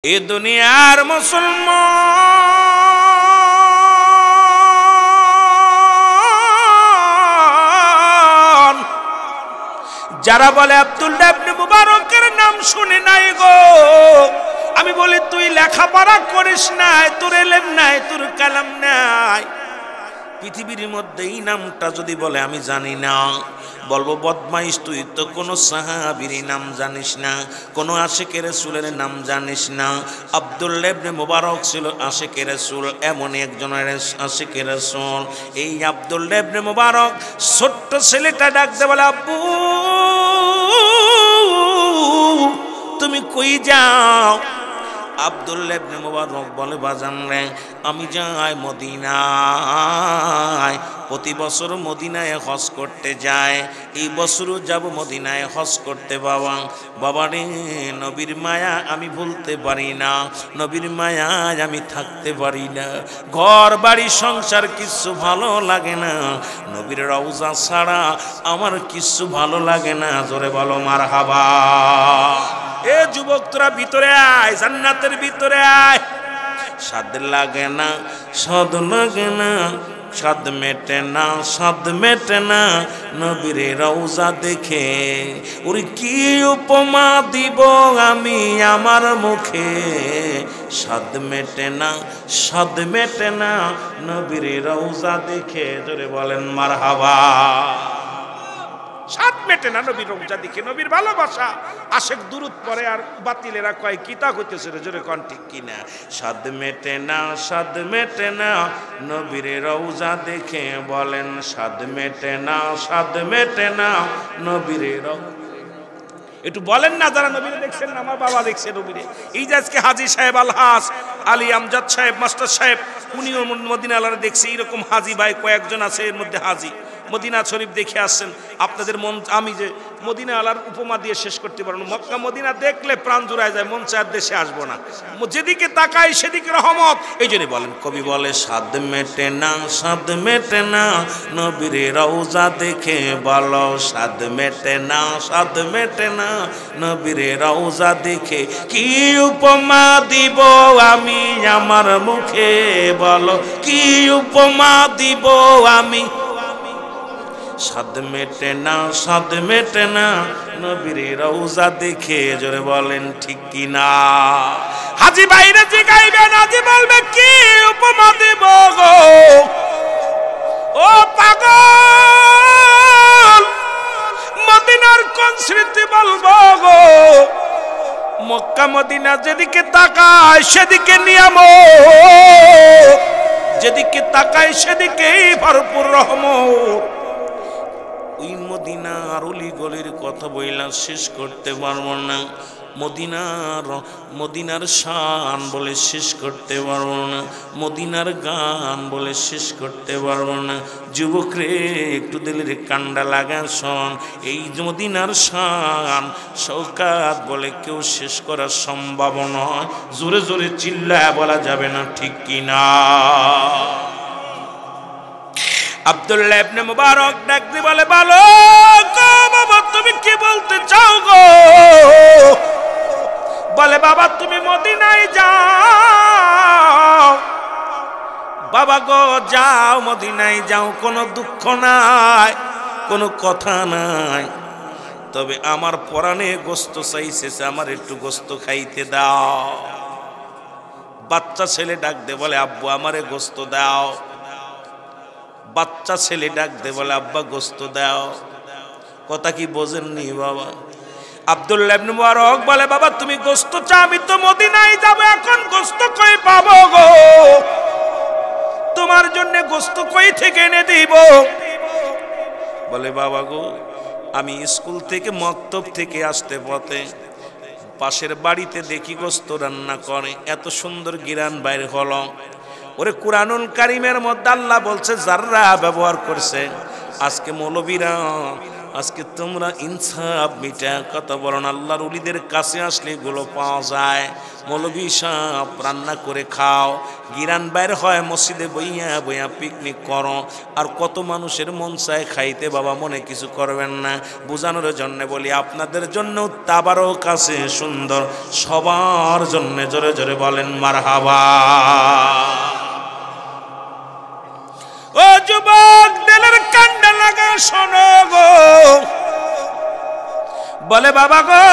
এ দুনিয়ার মুসলমান যারা বলে আব্দুল্লাহ ইবনে মুবারকের নাম শুনে নাই গো, আমি বলি তুই লেখাপড়া করিস নাই, তোর ইলম নাই, তোর কালাম নাই। পৃথিবীর মধ্যে এই নামটা যদি বলে আমি জানি না, বলবো বদমাইশ, তুই তো কোনো সাহাবীর নাম জানিস না, কোনো আশিকের রাসূলের নাম জানিস না। আব্দুল্লাহ ইবনে মুবারক ছিল আশিকের রাসূল, এমন একজনের আশিকের রাসূল। এই আব্দুল্লাহ ইবনে মুবারক ছোট্ট ছেলেটা ডাকতে বলে, আব্বু তুমি কই যাও? আব্দুল্লাহ ইবনে মুবারক বলে, বাজান রে আমি যাই মদিনায়, প্রতি বছর মদিনায় হজ করতে যায়, এই বছরও যাব মদিনায় হজ করতে। বাবা রে, নবীর মায়া আমি ভুলতে পারি না, নবীর মায়ায় আমি থাকতে পারি না, ঘর বাড়ি সংসার কিচ্ছু ভালো লাগে না, নবীর রওজা ছাড়া আমার কিচ্ছু ভালো লাগে না। জোরে বলো মারহাবা। এ যুবক তোরা ভিতরে আয়, জান্নাতের ভিতরে আয়। স্বাদ লাগে না, স্বাদ লাগে না, স্বাদ মেটে না, স্বাদ মেটে না, নবীর রওজা দেখে ওরে কি উপমা দিব আমি আমার মুখে। স্বাদ মেটে না, স্বাদ মেটে না, নবীর রওজা দেখে। জোরে বলেন মারহাবা। সাত মেটে না নবীর রওজা দেখে, নবীর ভালোবাসা। আশেক দুরুদ পড়ে আর বাতিলেরা কয় কিতা কইতেছে রে, জোরে কোন ঠিক কিনা? সাদ মেটে না, সাদ মেটে না, নবীর রওজা দেখে। বলেন সাদ মেটে না, সাদ মেটে না, নবীর রওজা। একটু বলেন না যারা নবীরে দেখছেন না, আমার বাবা দেখছে নবীরে। এই যে আজকে হাজী সাহেব আলহাস আলী আমজাদ সাহেব, মাস্টার সাহেব, উনিও মদিনা আলারে দেখছে। এইরকম হাজী ভাই কয়েকজন আছে, এর মধ্যে হাজী মদিনা শরীফ দেখে আসছেন। আপনাদের মন, আমি যে মদিনা আলার উপমা দিয়ে শেষ করতে পারবো না। মক্কা মদিনা দেখলে প্রাণ জুড়ায় যায়, মন চায় দেশে আসবো না, যেদিকে তাকাই সেদিকে রহমত। এই জন্য বলেন, কবি বলে সাদ মেটে না, সাদ মেটে না, নবীর রওজা দেখে। বলো সাদ মেটে না, সাদ মেটে না, নবীর রওজা দেখে। কি উপমা দিব আমি আমার মুখে, বলো কি উপমা দিব আমি। সাদ মেটে না, সাদ মেটে না, নবীর রওজা দেখে। জোরে বলেন ঠিক কি না? হাজী বাইরে জিগাইবেন, হাজী বলবে কি উপমা দিব গো। ও পাগল, মদিনার কোন স্মৃতি বলবো গো? মক্কা মদিনা যেদিকে তাকায় সেদিকে নিয়ামত, যেদিকে তাকায় সেদিকেই ভরপুর রহমত। ওই মদিনার অলি গলির কথা বইলা শেষ করতে পারবো না, মদিনার শান বলে শেষ করতে পারবো না, মদিনার গান বলে শেষ করতে পারবো না। যুবক রে, একটু দিলের কান্ডা লাগা শোন, এই মদিনার শান শওকাত বলে কেউ শেষ করা সম্ভব নয়। জোরে জোরে চিল্লায় বলা যাবে না, ঠিক কিনা? আব্দুল্লাহ ইবনে মুবারক ডাক দিয়ে বলে, বলো গো বাবা তুমি কি বলতে চাও গো? বলে, বাবা তুমি মদিনায় যাও। বাবা গো যাও, মদিনায় যাও, কোনো দুঃখ নাই, কোনো কথা নাই, তবে আমার পরাণে গোস্ত চাইছে, আমার একটু গোস্ত খাইতে দাও। বাচ্চা ছেলে ডাক দে বলে, আব্বু আমারে গোস্ত দাও। বাচ্চা ছেলে ডাক দে বলে, আব্বা গোস্ত দাও। কথা কি বোঝেননি বাবা? আব্দুল্লাহ ইবনে মুবারক বলে, বাবা তুমি গোস্ত চাও, আমি তো মদিনায় যাব, এখন গোস্ত কই পাবো গো? তোমার জন্য গোস্ত কই থেকে এনে দিব? বলে, বাবা গো আমি স্কুল থেকে মক্তব থেকে আসতে পথে পাশের বাড়িতে দেখি গোস্ত রান্না করে, এত সুন্দর গিরান বাইর হলো। ওরে কুরআনুল কারীমের মধ্যে আল্লাহ বলছে যাররা ব্যবহার করছে। আজকে মৌলবীরা আজকে তোমরা ইনসাফ মিটা কথা বলেন, আল্লাহর ওলিদের কাছে আসলে এগুলো পাওয়া যায়। মৌলভী সাহেব রান্না করে খাও, গিরান বাইর হয়, মসজিদে বইয়া বইয়া পিকনিক করো, আর কত মানুষের মন চায় খাইতে, বাবা মনে কিছু করবেন না। বোঝানোর জন্য বলি, আপনাদের জন্য তাবারও কাছে সুন্দর, সবার জন্য জোরে জোরে বলেন মারহাবা। ও যুবক দিলের কান্ডা লাগা শোনো গো, বলে বাবা গো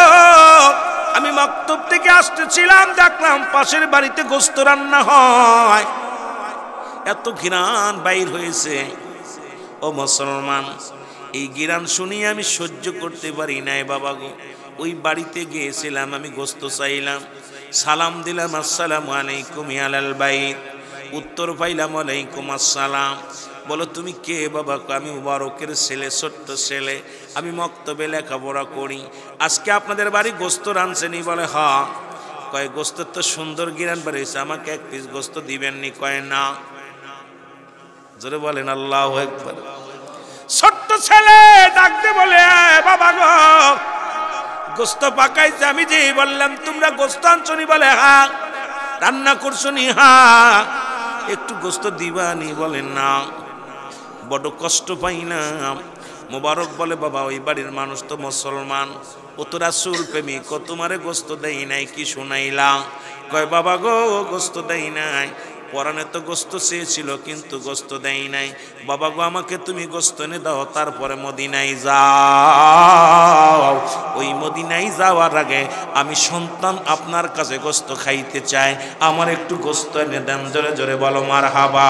আমি মক্তব থেকে আসতেছিলাম, দেখলাম পাশের বাড়িতে গোস্ত রান্না হয়, এত ঘিরান বাইর হয়েছে। ও মুসলমান, এই ঘিরান শুনিয়ে আমি সহ্য করতে পারি নাই বাবা গো। ওই বাড়িতে গিয়েছিলাম, আমি গোস্ত চাইলাম, সালাম দিলাম আসসালামু আলাইকুম ইয়ালাল বাইত, উত্তর পাইলাম আলাইকুম আসসালাম। বলো তুমি কে বাবা? আমি মুবারকের ছেলে, ছোট্ট ছেলে, আমি মক্তবে লেখাপড়া করি, আজকে আপনাদের বাড়ি গোস্ত রাঁধছেনি? বলে হ্যাঁ। কয় গোস্ত তো সুন্দর গিরান বাড়িয়েছে, আমাকে এক পিস গোস্ত দিবেননি? কয় না। জোরে বলেন আল্লাহু আকবার। ছোট্ট ছেলে ডাকতে বলে বাবা গো গোস্ত পাকাইছে, আমি যে বললাম তোমরা গোস্ত আনছনি? বলে হ্যাঁ। রান্না করছনি? হ্যাঁ। একটু গোস্ত দিবানি? বলে না। বড় কষ্ট পাই না। মোবারক বলে বাবা ওই বাড়ির মানুষ তো মুসলমান, ও তো রাসূল প্রেমিক, ও তোমারে গোস্ত দেই নাই কি শুনাইলা? কয় বাবা গো গোস্ত দেই নাই, পরানে তো গোস্ত চেয়েছিল কিন্তু গোস্ত দেই নাই। বাবা গো আমাকে তুমি গোস্ত এনে দাও, তারপরে মদিনায় যাও। ওই মদিনায় যাওয়ার আগে আমি সন্তান আপনার কাছে গোস্ত খাইতে চাই, আমার একটু গোস্ত এনে দেন। জোরে জোরে বলো মারহাবা।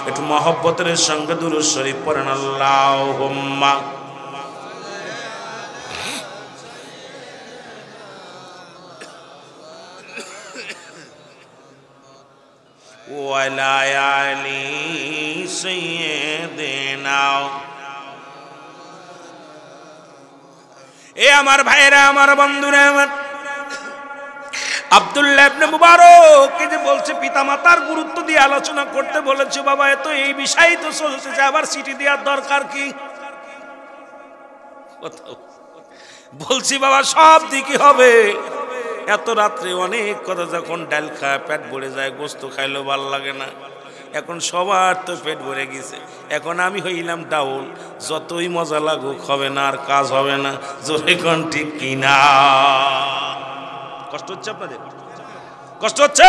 একটু মহব্বতের সঙ্গে দুরূদ শরীফ পড়েন আল্লাহুম্মা। ওয়ালা আলি সাইয়্যিদিনা। এ আমার ভাইরা, আমার বন্ধুরা, আমার আব্দুল্লাহ ইবনে মুবারক এই যে বলছে পিতামাতার গুরুত্ব দিয়ে আলোচনা করতে বলেছে, বাবা এত এই বিষয় তো চলতেছে, আবার সিটি দেওয়ার দরকার কি? বলছি বাবা সব দিকে হবে। এত রাত্রে অনেক কথা, যখন ডাল খায় পেট ভরে যায়, গোস্ত খাইলেও ভাল লাগে না। এখন সবার তো পেট ভরে গেছে, এখন আমি হইলাম ডাউল, যতই মজা লাগুক হবে না, আর কাজ হবে না। জোরে কোন ঠিক কিনা? কষ্ট হচ্ছে আপনাদের? কষ্ট হচ্ছে?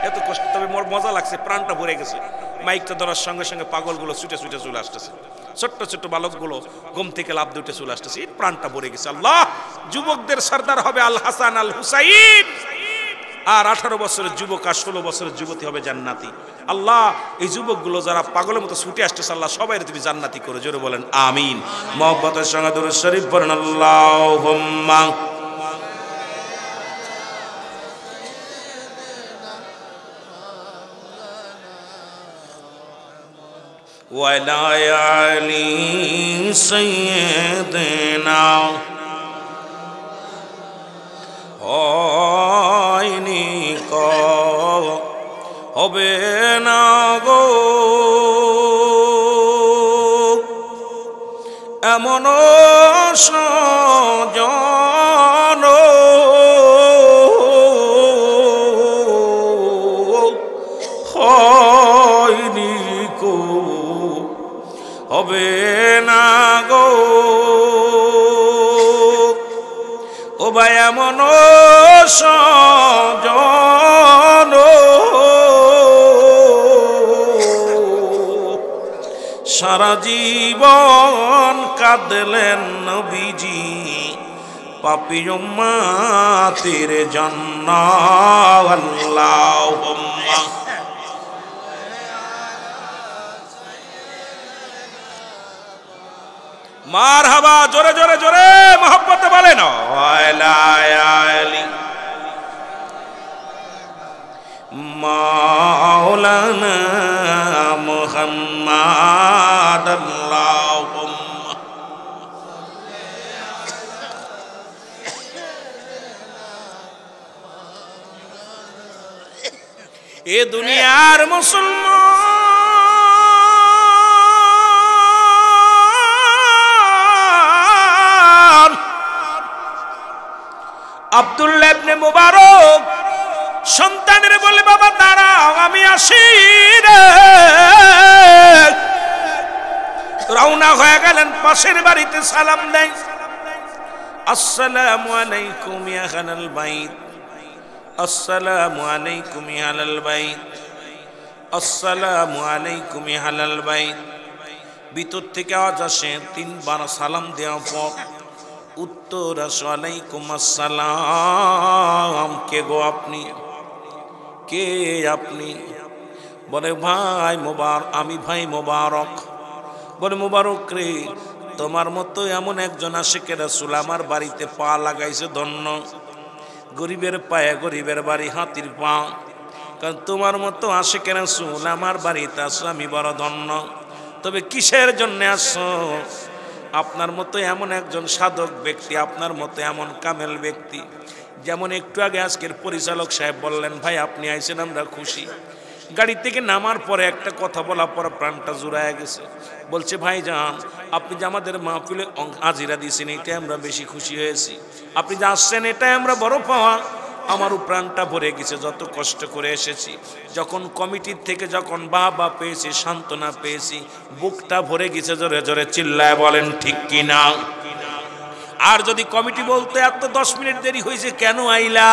এত কষ্ট, তবে মোর মজা লাগছে, প্রাণটা ভরে গেছে। মাইকটা ধরার সঙ্গে সঙ্গে পাগলগুলো ছুটে ছুটে চলে আসতেছে, ছোট্ট ছোট্ট বালকগুলো ঘুম থেকে লাফ দুটে চলে আসতেছে, প্রাণটা ভরে গেছে। আল্লাহ, যুবকদের সর্দার হবে আল হাসান আল হুসাইন, আর 18 বছরের যুবক আর 16 বছরের যুবতী হবে জান্নাতি। আল্লাহ, এই যুবকগুলো যারা পাগলের মতো ছুটে আসতেছে, আল্লাহ সবাই তুমি জান্নাতি করে। জোরে বলেন আমিন। মহব্বতের সঙ্গে দুরূদ শরীফ পড়েন আল্লাহুম্মা। ওয়ালা আলি সাইয়্যিদিনা। হয়নি হবে না গো এমন সজন, হয়নি কো হবে না গো ও ভাই এমন সজন, সারা জীবন কাঁদলেন নবীজি পাপী উম্মতের জন্য। আল্লাহুম্মা মারহাবা। জোরে জোরে জোরে মহব্বতে বলেন ওয়ালা আলি মাওলানা মুহাম্মদ। আল্লাহুম্মা এ দুনিয়ার মুসলমান আব্দুল্লাহ ইবনে মুবারক সন্তানের বলে, বাবা দাঁড়াও আমি আসি রে। রওনা হয়ে গেলেন, পাশের বাড়িতে সালাম দেয়, আসসালামু আলাইকুম ইয়া আহলাল বাইত, আসসালামু আলাইকুম ইয়া আহলাল বাইত, আসসালামু আলাইকুম ইয়া আহলাল বাইত। ভিতর থেকে আওয়াজ আসে, তিনবার সালাম দেওয়ার পর উত্তর আসে, ওয়ালাইকুম আসসালাম। কে গো আপনি? কে আপনি? বলে ভাই মোবারক, আমি ভাই মোবারক। বলে মোবারক রে, তোমার মতো এমন একজন আশিকে রাসূল আমার বাড়িতে পা লাগাইছে, ধন্য। গরিবের পায়ে গরিবের বাড়ি হাতির পা, কারণ তোমার মতো আশিকে রাসূল আমার বাড়িতে আসো, আমি বড় ধন্য। তবে কিসের জন্য আসছো? আপনার মতো এমন একজন সাধক ব্যক্তি, আপনার মতো এমন কামেল ব্যক্তি, যেমন একটু আগে আজকের পরিচালক সাহেব বললেন, ভাই আপনি আইছেন আমরা খুশি। গাড়ি থেকে নামার পরে একটা কথা বলার পর প্রাণটা জুড়ায় গেছে। বলছে ভাই যান, আপনি যে আমাদের মাহফিলে হাজিরা দিয়েছেন এটাই আমরা বেশি খুশি হয়েছি, আপনি যে আসছেন এটাই আমরা বড় পাওয়া। আমারও প্রাণটা ভরে গেছে, যত কষ্ট করে এসেছি। যখন কমিটির থেকে যখন বাবা পেয়েছি, সান্ত্বনা পেয়েছি, বুকটা ভরে গেছে। জোরে জোরে চিল্লায় বলেন ঠিক কিনা। আর যদি কমিটি বলতে এত 10 মিনিট দেরি হয়েছে কেন আইলা,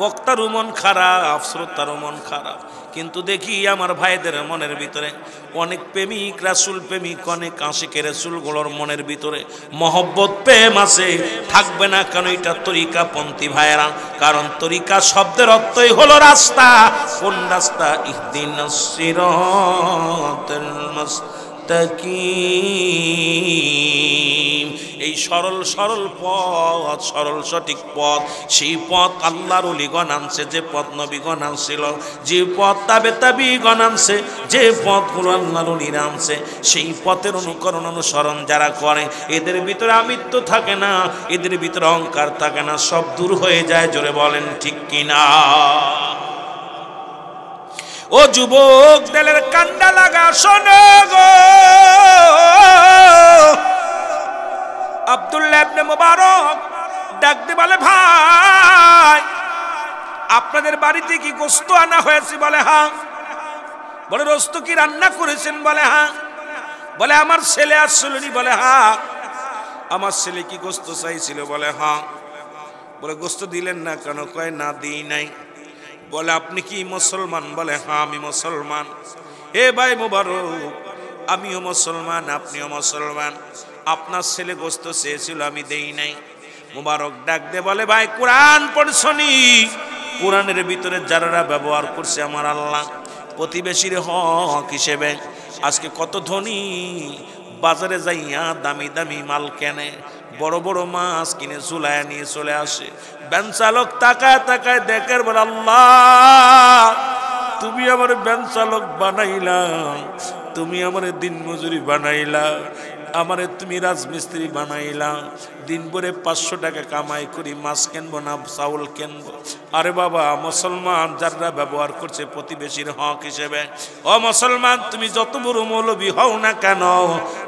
বক্তারও মন খারাপ, শ্রোতারও মন খারাপ। কিন্তু দেখি আমার ভাইদের মনের ভিতরে অনেক প্রেমিক রাসূল প্রেমিক, অনেক আশিকের রাসূলগুলোর মনের ভিতরে মহব্বত প্রেম আছে, থাকবে না কেন? এটা তরিকা পন্থী ভাইরা, কারণ তরিকা শব্দের অর্থই হলো রাস্তা। কোন রাস্তা? ইহদিনাস সিরাতাল মুস্তাকিম। এই সরল সরল পথ, সরল সঠিক পথ, সেই পথ আল্লাহর ওলিগণ আনছে, যে পথ নবীগণ আনছিল, যে পথ তাবিঈগণ আনছে, যে পথগুলো আল্লাহর ওলিরা আনছে, সেই পথের অনুকরণ অনুসরণ যারা করে, এদের ভিতরে আমিত্ব থাকে না, এদের ভিতরে অহংকার থাকে না, সব দূর হয়ে যায়। জোরে বলেন ঠিক কিনা। ও যুবক, দিলের কান্ডা লাগা শোনো গো। আব্দুল্লাহ ইবনে মুবারক ডাক দিয়ে বলে, ভাই আপনাদের বাড়িতে কি গোশত আনা হয়েছে? বলে হ্যাঁ। বলে রোস্ত কি রান্না করেছেন? বলে হ্যাঁ। বলে আমার ছেলে আসছিলনি? বলে হ্যাঁ। আমার ছেলে কি গোশত চাইছিল? বলে হ্যাঁ। বলে গোশত দিলেন না কেন? কয় না দিই নাই। বলে আপনি কি মুসলমান? বলে হ্যাঁ আমি মুসলমান। এ ভাই মোবারক, আমিও মুসলমান, আপনিও মুসলমান, আপনার ছেলে গোশত চেয়েছিল, আমি দেই নাই। মোবারক ডাক দে বলে, ভাই কোরআন পড়ছনি? কোরআনের ভিতরে যারা ব্যবহার করছে আমার আল্লাহ প্রতিবেশীর হক হিসেবে। আজকে কত ধনী বাজারে যাইয়া দামি দামি মাল কেনে, বড় বড় মাছ কিনে ঝুলায় নিয়ে চলে আসে। ভ্যান চালক তাকায় তাকায় দেখের বলে, আল্লাহ তুমি আমার ভ্যান চালক বানাইলা, তুমি আমার দিন মজুরি বানাইলা, আমারে তুমি রাজমিস্ত্রি বানাইলা, দিন ভরে 500 টাকা কামাই করি, মাছ কিনবো না চাউল কিনবো। আরে বাবা মুসলমান যারা ব্যবহার করছে প্রতিবেশীর হক হিসেবে, ও মুসলমান তুমি যত বড় মৌলবী হও না কেন,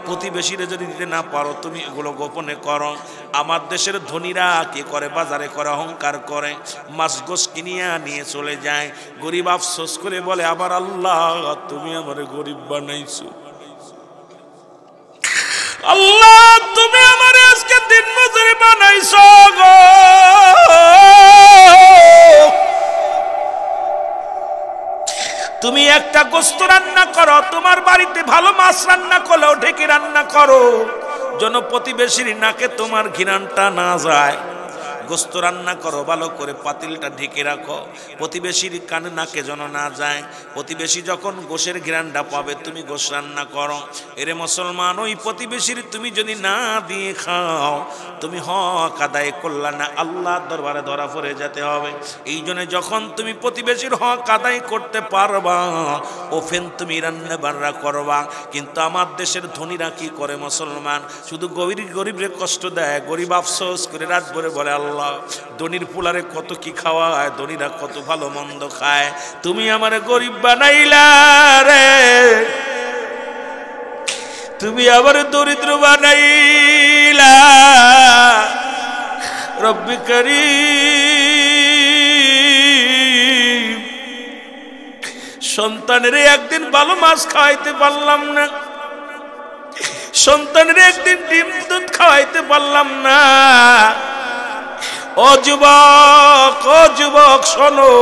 প্রতিবেশীরা যদি দিতে না পারো তুমি এগুলো গোপনে করো। আমার দেশের ধনীরা কি করে? বাজারে করে অহংকার করে, মাছ গোশ কিনিয়া নিয়ে চলে যায়। গরিব আফসোস করে বলে, আমার আল্লাহ তুমি আমারে গরিব বানাইছো, আল্লাহ তুমি আমার আজকে দিন মজুরি বানাইছো গো। তুমি একটা গোশত রান্না করো, তোমার বাড়িতে ভালো মাছ রান্না করলেও ঢেকে রান্না করো, যেন প্রতিবেশীর নাকে তোমার ঘৃণাটা না যায়। গোস্ত রান্না করো ভালো করে, পাতিলটা ঢেকে রাখো, প্রতিবেশীর কানে নাকে যেন না যায়। প্রতিবেশী যখন গোশের ঘ্রাণটা পাবে তুমি গোশ রান্না করো। এরে মুসলমান, ওই প্রতিবেশীর তুমি যদি না দিয়ে খাও তুমি হক আদায় করলা না, আল্লাহর দরবারে ধরা পড়ে যেতে হবে। এই জন্য যখন তুমি প্রতিবেশীর হক আদায় করতে পারবা ওফেন তুমি রান্না বান্না করবা। কিন্তু আমার দেশের ধনীরা কি করে মুসলমান, শুধু গরিবরে কষ্ট দেয়, গরিব আফসোস করে রাত ভরে বলে, আল্লাহ ধনীর পোলারে কত কি খাওয়ায়, ধনীরা কত ভালো মন্দ খায়, তুমি আমারে গরিব বানাইলা রে, তুমি আমারে দরিদ্র বানাইলা। রব্বি কারীম, সন্তানের একদিন ভালো মাছ খাওয়াইতে পারলাম না, সন্তানের একদিন ডিম দুধ খাওয়াইতে পারলাম না। ও যুবক শোনো,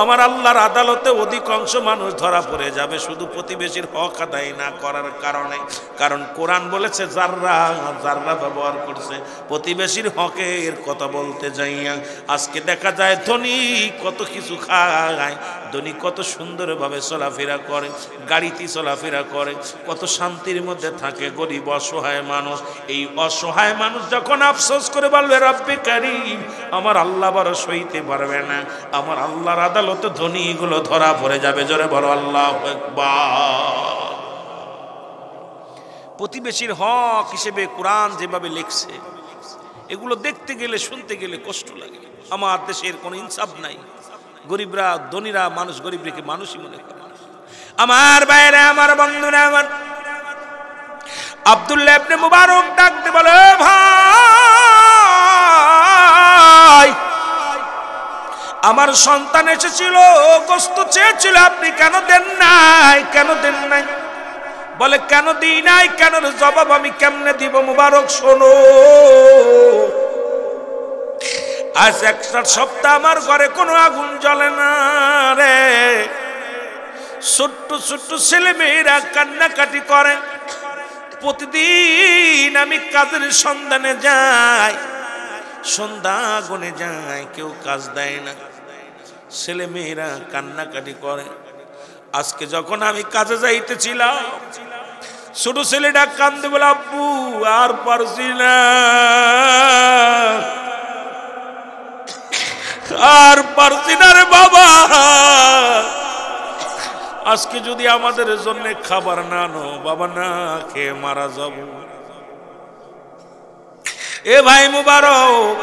আমার আল্লাহর আদালতে অধিকাংশ মানুষ ধরা পড়ে যাবে শুধু প্রতিবেশীর হক আদায় না করার কারণে। কারণ কোরআন বলেছে যাররা ব্যবহার করছে প্রতিবেশীর হকের কথা বলতে যাইয়া। আজকে দেখা যায় ধনী কত কিছু খায়, ধনী কত সুন্দরভাবে চলাফেরা করে, গাড়িতে চলাফেরা করে, কত শান্তির মধ্যে থাকে। গরিব অসহায় মানুষ, এই অসহায় মানুষ যখন আফসোস করে বলবে রব্বি কারীম, আমার আল্লাহ বড় সইতে পারবে না, আমার আল্লাহর আদালতে ধনীগুলো ধরা পড়ে যাবে। জোরে বলো আল্লাহু আকবার। প্রতিবেশীর হক হিসেবে কোরআন যেভাবে লিখছে, এগুলো দেখতে গেলে শুনতে গেলে কষ্ট লাগে। আমার দেশের কোনো ইনসাফ নাই, গরিবরা ধনীরা মানুষ গরিব রেখে মানুষই মনে করে। আমার বাইরে আমার বন্ধুরা, আমার আব্দুল্লাহ ইবনে মুবারক ডাকতে বলে ভাই, আমার সন্তান এসেছিল, গোশত চেয়েছিল, আপনি কেন দেন নাই? কেন দেন নাই? বলে কেন দিই নাই, কেন জবাব আমি কেমনে দিব? মুবারক শোনো, আজ একটা সপ্তাহ আমার ঘরে কোনো আগুন জ্বলে না রে। ছোট্ট ছোট্ট ছেলে মেয়েরা কান্নাকাটি করে। প্রতিদিন আমি কাজের সন্ধানে যাই, সন্ধ্যা গনে যায়, কেউ কাজ দেয় না, ছেলে মেয়েরা কান্নাকাটি করে। আজকে যখন আমি কাজে যাইতেছিলাম, ছোট ছেলেটা কান্দে বলে আব্বু আর পারছি না, আর পারছি না রে বাবা, আজকে যদি আমাদের জন্য খাবার না আনো বাবা, না খেয়ে মারা যাব। এ ভাই মুবারক,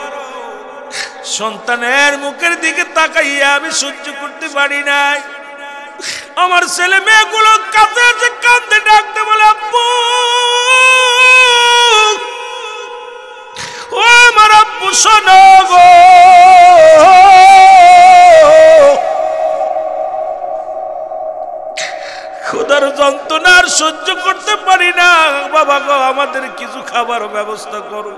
সন্তানের মুখের দিকে তাকাইয়া আমি সহ্য করতে পারি নাই। আমার ছেলে মেয়েগুলো কাছে কান্দে ডাকতে বলে আব্বু, ও আমার আব্বু শোনো গো, ক্ষুধার যন্ত্রণার সহ্য করতে পারি না বাবা গো, আমাদের কিছু খাবার ব্যবস্থা করো।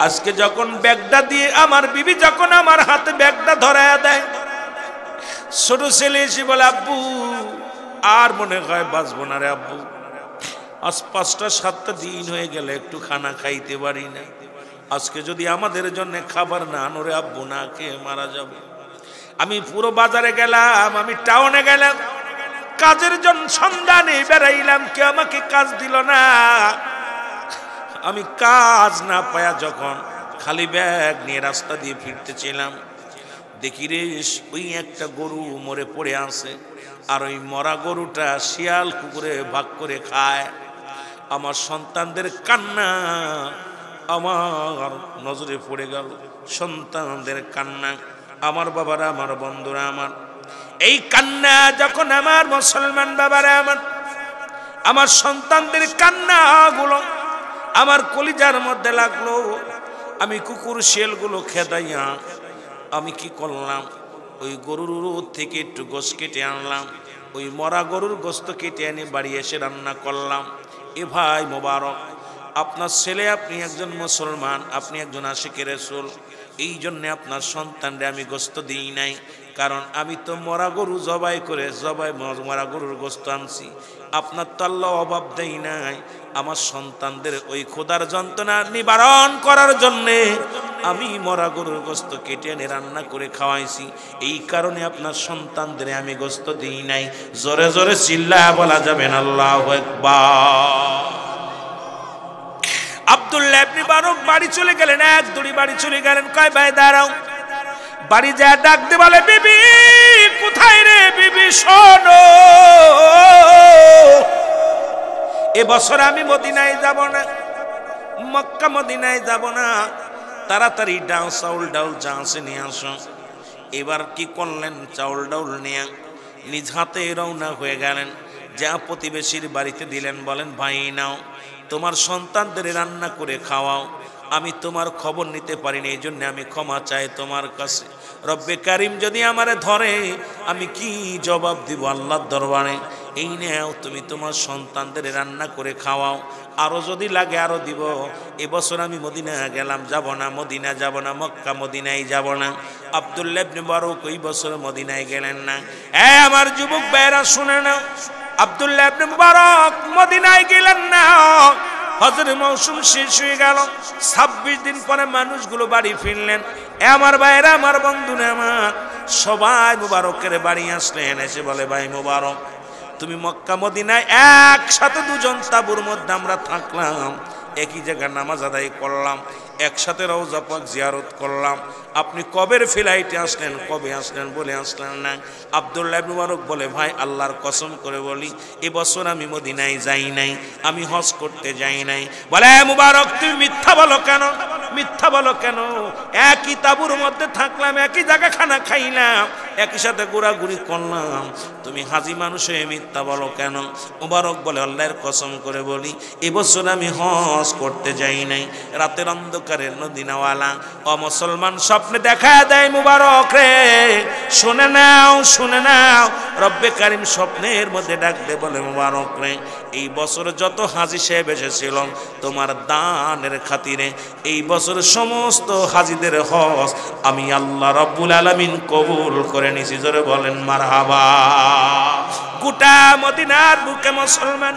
আজকে যখন ব্যাগটা দিয়ে আমার বিবি যখন আমার হাতে ব্যাগটা ধরায়া দেয়, ছোট ছেলে এসে বলে আব্বু আর মনে হয় বাঁচবো না রে আব্বু, আজ 5টা-7টা দিন হয়ে গেলে একটু খানা খাইতে পারি না, আজকে যদি আমাদের জন্য খাবার না আনো রে আব্বু, না খেয়ে মারা যাব। আমি পুরো বাজারে গেলাম, আমি টাউনে গেলাম, কাজের জন্য সন্ধানে বেড়াইলাম, কেউ আমাকে কাজ দিল না। আমি কাজ না পায়া যখন খালি ব্যাগ নিয়ে রাস্তা দিয়ে ফিরতেছিলাম, দেখি রে ওই একটা গরু মরে পড়ে আছে, আর ওই মরা গরুটা শিয়াল কুকুরে ভাগ করে খায়। আমার সন্তানদের কান্না আমার নজরে পড়ে গেল, সন্তানদের কান্না। আমার বাবারা, আমার বন্ধুরা, আমার এই কান্না যখন আমার মুসলমান বাবারা, আমার সন্তানদের কান্না গুলো আমার কলিজার মধ্যে লাগলো। আমি কুকুর শিয়ালগুলো খেদাইয়া আমি কি করলাম, ওই গরুর থেকে একটু গোশ কেটে আনলাম, ওই মরা গরুর গোশত কেটে এনে বাড়ি এসে রান্না করলাম। এ ভাই মোবারক, আপনার ছেলে, আপনি একজন মুসলমান, আপনি একজন আশিকে রাসূল, এই জন্যে আপনার সন্তানরে আমি গোশত দিই নাই, কারণ আমি তো মরা গরু জবাই করে মরা গরুর গোশত আনছি। আপনার তো আল্লাহ অভাব দেই নাই, আমার সন্তানদের ওই ক্ষুধার যন্ত্রণা নিবারণ করার জন্যে আমি মরা গরুর গোশত কেটে এনে রান্না করে খাওয়াইছি, এই কারণে আপনার সন্তানদের আমি গোশত দিই নাই। জোরে জোরে চিল্লায়া বলা যাবেন আল্লাহু আকবার। আব্দুল্লাহ ইবনে মুবারক বাড়ি চলে গেলেন, এক দৌড়ি বাড়ি চলে গেলেন। কয় ভাই দাঁড়াও, বাড়ি যা ডাক দে বলে বিবি কোথায় রে বিবি, শোনো এবছর আমি মদিনায় যাব না, মক্কা মদিনায় যাব না, তাড়াতাড়ি চাউল ডাউল যা আছে নিয়ে আসো। এবার কি করলেন, চাউল ডাউল নিয়ে নিজ হাতে রওনা হয়ে গেলেন, যা প্রতিবেশীর বাড়িতে দিলেন, বলেন ভাই নাও তোমার সন্তানদের রান্না করে খাওয়াও। আমি তোমার খবর নিতে পারিনি, এই জন্য আমি ক্ষমা চাই তোমার কাছে। রব্বে কারিম যদি আমারে ধরে আমি কি জবাব দিব আল্লাহর দরবারে? এই নেও তুমি তোমার সন্তানদের রান্না করে খাওয়াও, আরও যদি লাগে আরও দিব। এবছর আমি মদিনা গেলাম, যাব না, মদিনা যাব না, মক্কা মদিনায় যাব না। আব্দুল্লাহ ইবনে মুবারক ওই বছর মদিনায় গেলেন না। আমার যুবক ভাইরা শুনে নাও, আব্দুল্লাহ ইবনে মুবারক মদিনায় গেলেন না। হজের মৌসুম শেষ হয়ে গেল, 26 দিন পরে মানুষগুলো বাড়ি ফিরলেন। আমার ভাইরা, আমার বন্ধুরা, আমার সবাই মুবারকের বাড়ি আসলেন। এসে বলে, ভাই মুবারক, তুমি মক্কা মদিনায় একসাথে দুজন তাঁবুর মধ্যে আমরা থাকলাম, একই জায়গায় নামাজ আদায় করলাম, একসাথে রওজা পাক জিয়ারত করলাম, আপনি কবের ফ্লাইটে আসলেন, কবে আসলেন বলে আসলেন না। আব্দুল্লাহ ইবনে মুবারক বলে, ভাই আল্লাহর কসম করে বলি এবছর আমি মদিনায় যাই নাই, আমি হজ করতে যাই নাই। বলে, মুবারক তুমি মিথ্যা বলো কেন, মিথ্যা বলো কেন? একই তাঁবুর মধ্যে থাকলাম, একই জায়গা খানা খাইলাম, একই সাথে ঘোরাঘুরি করলাম, তুমি হাজি মানুষে মিথ্যা বলো কেন? মুবারক বলে, আল্লাহর কসম করে বলি এবছর আমি হজ করতে যাই নাই। রাতের অন্ধকারে মদিনাওয়ালা অমুসলমান স্বপ্নে দেখা দেয়, মুবারক রে শুনে নাও, শুনে নাও। রব্বে কারিম স্বপ্নের মধ্যে ডাক দে, বলে, মুবারক রে এই বছর যত হাজি সাহেব এসেছিল তোমার দানের খাতিরে এই বছর সমস্ত হাজিদের হজ আমি আল্লাহ রাব্বুল আলামিন কবুল করে নিছি। জোরে বলেন মারহাবা। গোটা মদিনার বুকে মুসলমান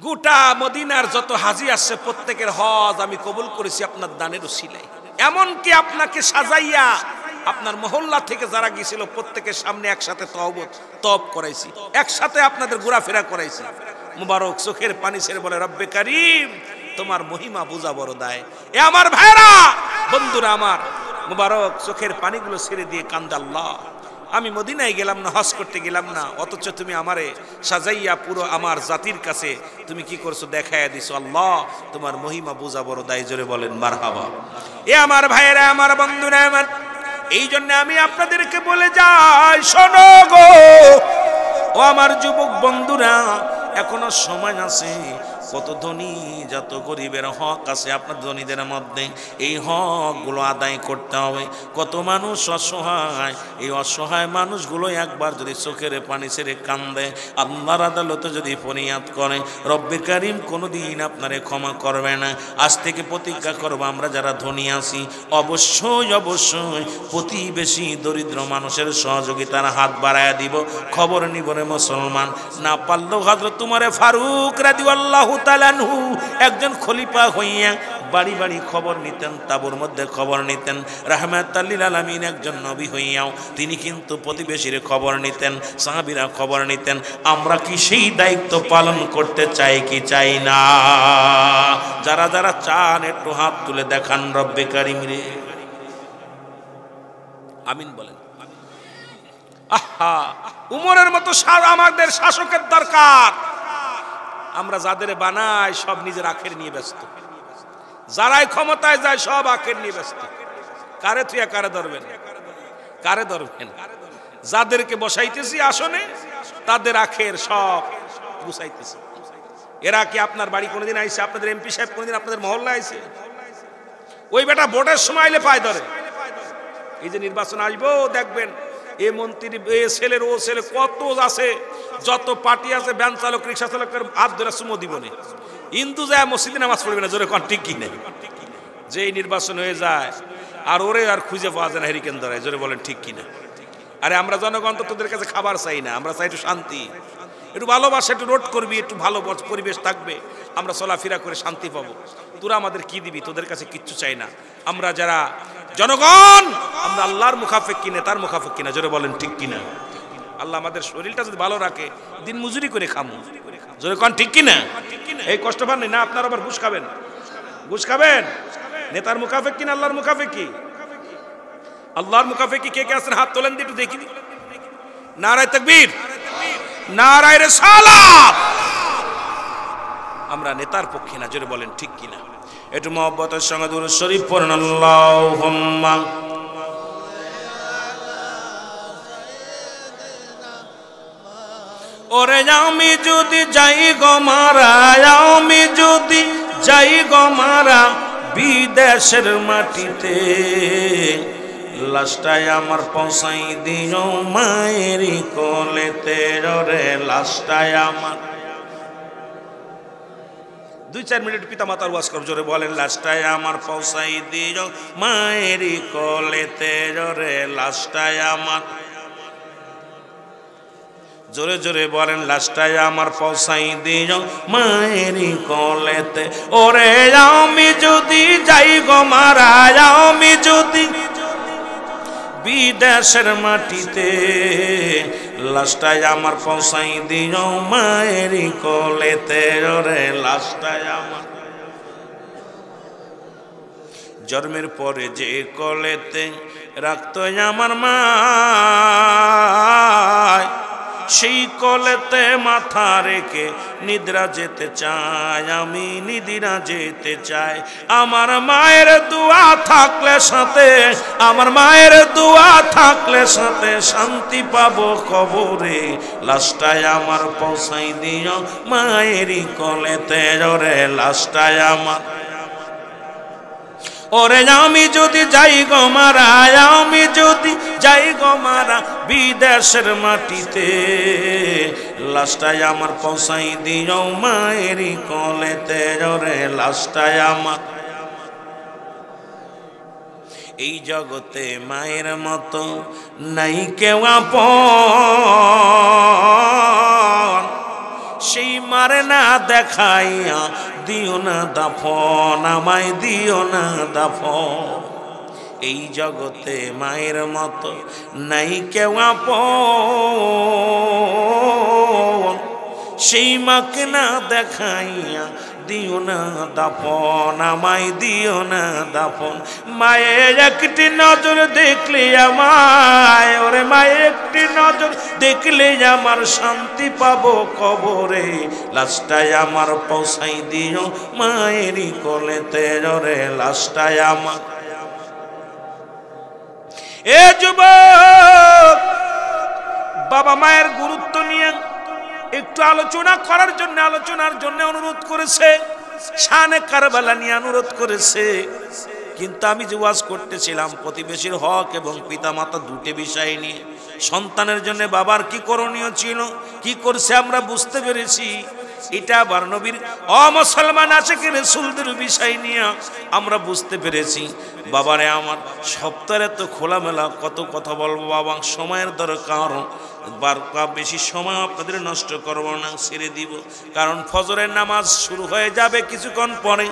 গোটা মদিনার যত হাজি আসছে প্রত্যেকের হজ আমি কবুল করেছি আপনার দানের উসিলায়। এমনকি আপনাকে সাজাইয়া আপনার মহল্লা থেকে যারা গিয়েছিল প্রত্যেকের সামনে একসাথে তওব করাইছি, একসাথে আপনাদের ঘোরাফেরা করাইছি। মুবারক চোখের পানি ছেড়ে বলে, রব্বে কারিম তোমার মহিমা বোঝা বড় দায়। এ আমার ভাইরা, বন্ধুরা আমার, মুবারক চোখের পানিগুলো ছেড়ে দিয়ে কান্দে, আল্লাহ আমি মদিনায় গেলাম না, হজ করতে গেলাম না, অথচ তুমি আমারে সাজাইয়া পুরো আমার জাতির কাছে তুমি কি করছো দেখাইয়া দিছো। আল্লাহ তোমার মহিমা বোঝা বড় দায়। জোরে বলেন মারহাবা। এ আমার ভাইয়েরা, আমার বন্ধুরা আমার, এই জন্য আমি আপনাদেরকে বলে যাই, শোনো গো ও আমার যুবক বন্ধুরা, এখনো সময় আছে। কত ধনী যত গরিবের হক আছে আপনার ধনীদের মধ্যে, এই হকগুলো আদায় করতে হবে। কত মানুষ অসহায়, এই অসহায় মানুষগুলো একবার যদি চোখের পানি ছেড়ে কান্দে, আল্লাহর আদালতে যদি ফরিয়াদ করে, রব্বে কারিম কোনোদিন আপনারে ক্ষমা করবে না। আজ থেকে প্রতিজ্ঞা করব, আমরা যারা ধনী আছি অবশ্যই অবশ্যই প্রতিবেশী দরিদ্র মানুষের সহযোগিতার হাত বাড়াইয়া দিব। খবর নিব রে মুসলমান, না পারলেও হযরত উমর ফারুক রাদিয়াল্লাহু তাআলা আনহু একজন খলিফা হইয়া বাড়ি বাড়ি খবর নিতেন, তাবুর মধ্যে খবর নিতেন। রাহমাতাল লিল আলামিন একজন নবী হইয়াও তিনি কিন্তু প্রতিবেশীর খবর নিতেন, সাহাবীরা খবর নিতেন। আমরা কি সেই দায়িত্ব পালন করতে চাই কি চাই না? যারা যারা চান একটু হাত তুলে দেখান রব্বে কারিম রে। আমিন বলেন। আহা, উমরের মতো আমাদের শাসকের দরকার। আমরা যাদের বানাই সব নিজের আখের নিয়ে ব্যস্ত, যারাই ক্ষমতায় যায় সব আখের নিয়ে ব্যস্ত। কারে থুয়া কারে ধরবেন, কারে ধরবেন? যাদেরকে বসাইতেছি আসনে তাদের আখের সব গুছাইতেছি। এরা কি আপনার বাড়ি কোনোদিন আইছে? আপনাদের এমপি সাহেব কোনোদিন আপনাদের মহল্লা আইছে? ওই বেটা ভোটের সময় এলে পায় ধরে। এই যে নির্বাচন আসবো দেখবেন, এ মন্ত্রী, এ ছেলের, ও ছেলে, কত আছে, যত পার্টি আছে, ভ্যান চালক, রিক্সা চালকের হাত ধরে চুমো দিব না। হিন্দু যায় মসজিদে নামাজ পড়বে না, জোরে কোন ঠিক কি নেই? যে নির্বাচন হয়ে যায় আর ওরে আর খুঁজে পাওয়া যায় না, হেরিকেন ধরায়। জোরে বলেন ঠিক কিনা? আরে আমরা জনগণ তো তোদের কাছে খাবার চাই না, আমরা চাই একটু শান্তি, একটু ভালোবাসা, একটু রোড করবি, একটু ভালো পরিবেশ থাকবে, আমরা চলাফেরা করে শান্তি পাবো। তোরা আমাদের কি দিবি? তোদের কাছে কিচ্ছু চাই না। আমরা যারা জনগণ, আমরা আল্লাহর মুখাফেক কিনে, তার মুখাফেক কিনা। জোরে বলেন ঠিক কিনা? আল্লাহ আমাদের শরীরটা যদি ভালো রাখে, দিন মজুরি করে খামু। জোরে কোন ঠিক কিনা? এই কষ্ট পান না আপনার, আবার ঘুষ খাবেন, ঘুষ খাবেন। নেতার মুখাফেক কিনা আল্লাহর মুখাফেক কি? আল্লাহর মুখাফেক কি? কে কে আছেন হাত তোলেন একটু দেখি। নারায়ে তাকবীর, নারায়ে রিসালাত। আমরা নেতার পক্ষে না। জোরে বলেন ঠিক কিনা? একটু মহব্বতের সঙ্গে দুরূদ শরীফ পড়ুন। আল্লাহুম্মা ওরে আমি যদি যাই গো মারা, আমি যদি যাই গো মারা বিদেশের মাটিতে, লাশটাই আমার পৌঁছাই দিও মায়েরই কোলেতে। রে লাশটাই আমার, 2-4 মিনিট পিতা মাতার ওয়াজ কর, জোরে বলেন লাশটাই আমার পৌঁছাই দিও মায়েরই কোলেতে। রে লাশটাই আমার, জোরে জোরে বলেন লাশটাই আমার পৌঁছাই দিও মায়েরই কোলেতে। ওরে আমি যদি যাই গো মারা, আমি যদি বিদেশের মাটিতে, লাশটাই আমার পৌঁছাই দিও মায়েরই কোলেতে। ওরে লাশটাই আমার, জন্মের পরে যে কোলেতে রাখতো আমার মা, সেই কোলেতে মাথা রেখে নিদ্রা যেতে চাই, আমি নিদ্রা যেতে চাই। আমার মায়ের দোয়া থাকলে সাথে, আমার মায়ের দোয়া থাকলে সাথে শান্তি পাবো কবরে। লাশটাই আমার পৌঁছাই দিও মায়েরই কোলেতে। ওরে লাশটাই আমার, ওরে আমি যদি যাই গো মারা, আমি যদি যাই গো মারা বিদেশের মাটিতে, লাশটাই আমার পৌঁছাই দিও মায়েরই কোলেতে। ওরে লাশটাই আমার, এই জগতে মায়ের মতো নাই কেউ আপন, সেই মারে না দেখাইয়া দিও না দাফন, আমায় দিও না দাফন। এই জগতে মায়ের মতো নাই কেউ আপন, সেই মাকে না দেখাইয়া দিও না দাফন, আমায় দিও না দাফন। মায়ের একটি নজর দেখলে আমায়, ওরে মায়ের একটি নজর দেখলে আমার শান্তি পাবো কবরে। লাশটাই আমার পৌঁছাই দিও মায়েরই কোলেতে। ওরে লাশটাই আমার, এ যুবক, বাবা মায়ের গুরুত্ব নিয়ে একটু আলোচনা করার জন্য, আলোচনার জন্য অনুরোধ করেছে, শানে কারবালা নিয়ে অনুরোধ করেছে। কিন্তু আমি যে ওয়াজ করতেছিলাম প্রতিবেশীর হক এবং পিতামাতা দুটো বিষয় নিয়ে, সন্তানের জন্য বাবার কি করণীয় ছিল, কি করছে আমরা বুঝতে পেরেছি। এটা আবার নবীর অমুসলমান আশিক রাসূলদের বিষয় নিয়ে আমরা বুঝতে পেরেছি। বাবারে আমার, সপ্তাহে তো খোলামেলা কত কথা বলবো বাবা, সময়ের দরকার, বেশি সময় আপনাদের নষ্ট করবো না, ছেড়ে দিব। কারণ ফজরের নামাজ শুরু হয়ে যাবে কিছুক্ষণ পরে।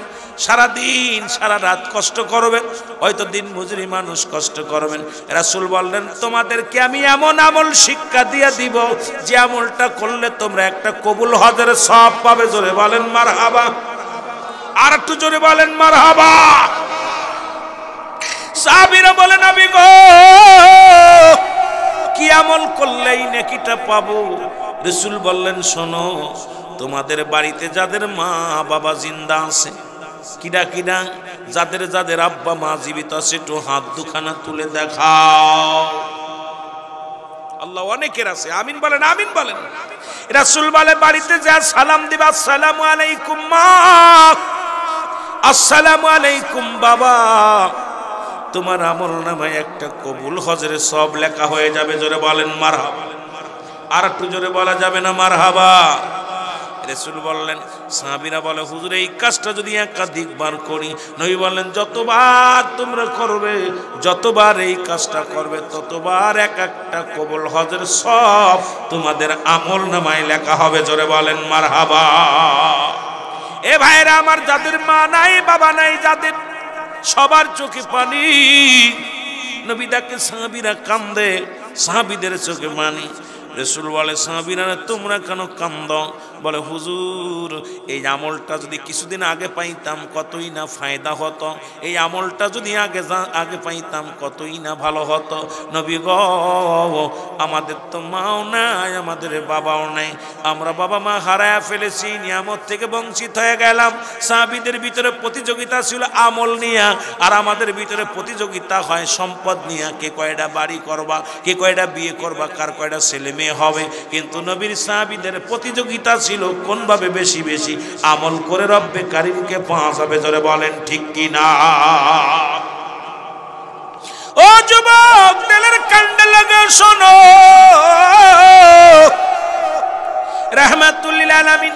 সারাদিন সারা রাত কষ্ট করবেন, হয়তো দিন মজুরি মানুষ কষ্ট করবেন। রাসূল বললেন তোমাদেরকে আমি এমন আমল শিক্ষা দিয়ে দিব যে আমলটা করলে তোমরা একটা কবুল হজের সওয়াব পাবে। জোরে বলেন মারহাবা, আর একটু জোরে বলেন মারহাবা। সাহাবীরা বলেন নবী গো, কি আমল করলেই নেকিটা পাবো? রাসূল বললেন শোনো, তোমাদের বাড়িতে যাদের মা বাবা জিন্দা আছে, কিডা কিডা, যাদের যাদের আব্বা মা জীবিত আছে একটু হাত দুখানা তুলে দেখাও। আল্লাহ অনেকের আছে, আমিন বলেন, আমিন বলেন। রাসূল বলে বাড়িতে যা সালাম দিবা, আসসালামু আলাইকুম মা, আসসালামু আলাইকুম বাবা, তোমার আমল নামায় একটা কবুল হজের সব লেখা হয়ে যাবে। জোরে বলেন মারহাবা। আর একটু জোরে বলা যাবে না মারহাবা? রাসূল বললেন, সাহাবীরা বলে হুজুর এই কাজটা যদি একাধিকবার করি, নবী বললেন যতবার তোমরা করবে, যতবার এই কাজটা করবে, ততবার এক একটা কবুল হজের সব তোমাদের আমল নামায় লেখা হবে। জোরে বলেন মারহাবা। এ ভাইরা আমার, যাদের মা নাই বাবা নাই, যাদের সবার চোখে পানি, নবী ডাকে সাহাবীরা কান্দে, সাহাবীদের চোখে পানি। রাসূল বলে সাহাবীরা তোমরা কেন কান্দো? বলে হুজুর এই আমলটা যদি কিছুদিন আগে পাইতাম কতই না ফায়দা হতো, এই আমলটা যদি আগে পাইতাম কতই না ভালো হতো। নবী গো আমাদের তো মাও নাই, আমাদের বাবাও নাই, আমরা বাবা মা হারায়া ফেলেছি, নিয়ামত থেকে বঞ্চিত হয়ে গেলাম। সাহাবীদের ভিতরে প্রতিযোগিতা ছিল আমল নিয়ে, আর আমাদের ভিতরে প্রতিযোগিতা হয় সম্পদ নিয়ে, কে কয়টা বাড়ি করবা, কে কয়টা বিয়ে করবা, কার কয়টা ছেলে মেয়ে হবে। কিন্তু নবীর সাহাবীদের প্রতিযোগিতা ছিল কোনভাবে বেশি বেশি আমল করে রব্বে কারিমকে পাওয়া যাবে। জোরে বলেন ঠিক কিনা? ও যুবক দিলের কান্দে লাগা শোনো, রাহমাতুল লিল আলামিন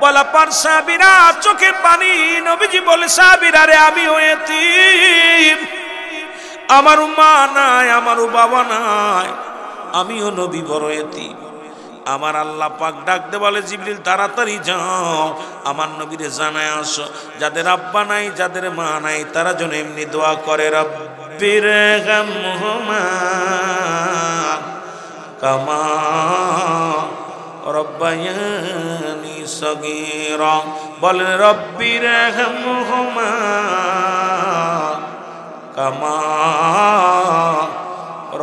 বলা পর সাহাবীরা চোখের পানি, নবীজি বলে সাহাবীরা রে আমিও এতিম, আমারও মা নাই, আমারও বাবা নাই, আমিও নবী বড় এতিম। আমার আল্লাহ পাক ডাক দে বলে জিবরিল তাড়াতাড়ি যাও আমার নবীরে জানায় আসো, যাদের আব্বা নাই যাদের মা নাই তারা যেন এমনি দোয়া করে রব্বির গামহুমা কামা রব্বায়ানি সগীরা। বলেন রব্বির গামহুমা কামা